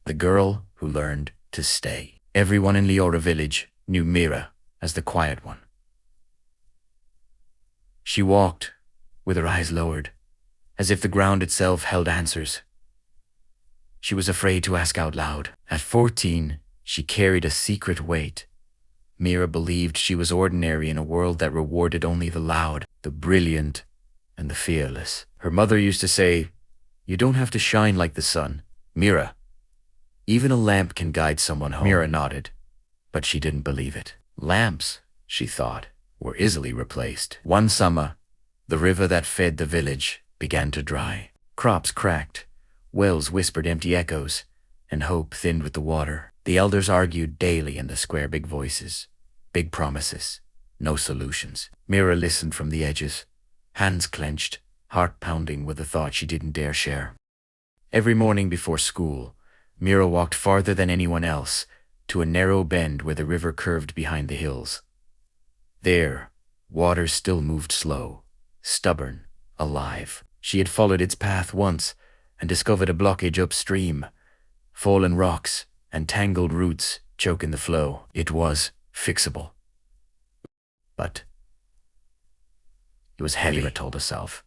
the girl who learned to stay. Everyone in Leora village knew Mira as the quiet one. She walked with her eyes lowered, as if the ground itself held answers. She was afraid to ask out loud. At 14, she carried a secret weight. Mira believed she was ordinary in a world that rewarded only the loud, the brilliant, and the fearless. Her mother used to say, "You don't have to shine like the sun, Mira. Even a lamp can guide someone home." Mira nodded, but she didn't believe it. Lamps, she thought, were easily replaced. One summer, the river that fed the village began to dry. Crops cracked, wells whispered empty echoes, and hope thinned with the water. The elders argued daily in the square, big voices, big promises, no solutions. Mira listened from the edges, hands clenched, heart pounding with the thought she didn't dare share. Every morning before school, Mira walked farther than anyone else to a narrow bend where the river curved behind the hills. There, water still moved slow, stubborn, alive. She had followed its path once and discovered a blockage upstream, fallen rocks and tangled roots choking the flow. It was fixable. But it was heavy. Mira told herself.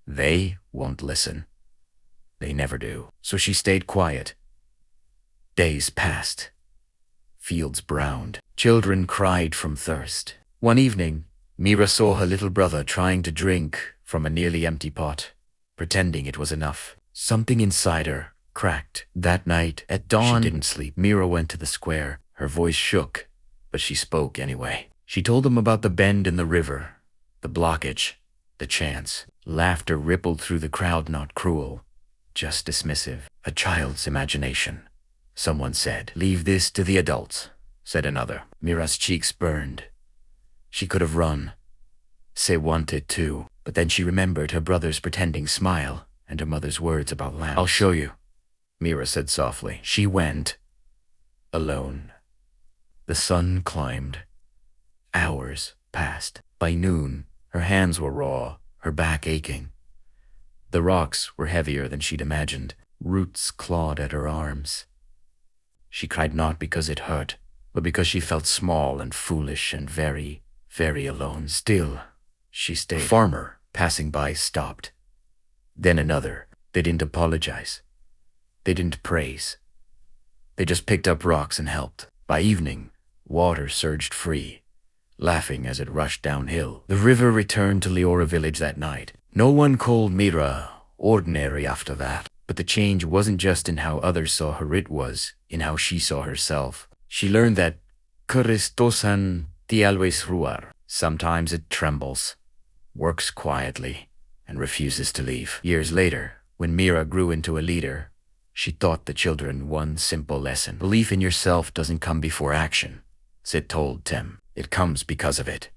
They won't listen. They never do. So she stayed quiet. Days passed. Fields browned. Children cried from thirst. One evening, Mira saw her little brother trying to drink from a nearly empty pot, pretending it was enough. Something inside her cracked. That night, at dawn, she didn't sleep. Mira went to the square. Her voice shook, but she spoke anyway. She told them about the bend in the river, the blockage, the chance. Laughter rippled through the crowd, not cruel, just dismissive. A child's imagination, someone said. Leave this to the adults, said another. Mira's cheeks burned. She could have run, say wanted to, but then she remembered her brother's pretending smile and her mother's words about lamps. I'll show you, Mira said softly. She went, alone. The sun climbed. Hours passed. By noon, her hands were raw, her back aching. The rocks were heavier than she'd imagined. Roots clawed at her arms. She cried not because it hurt, but because she felt small and foolish and very, very alone. Still, she stayed. A farmer passing by stopped. Then another. They didn't apologize. They didn't praise. They just picked up rocks and helped. By evening, water surged free, laughing as it rushed downhill. The river returned to Leora village that night. No one called Mira ordinary after that. But the change wasn't just in how others saw her, it was in how she saw herself. She learned that Koristosan tialways ruar. Sometimes it trembles, works quietly, and refuses to leave. Years later, when Mira grew into a leader, she taught the children one simple lesson. Belief in yourself doesn't come before action, Sid told Tim. It comes because of it.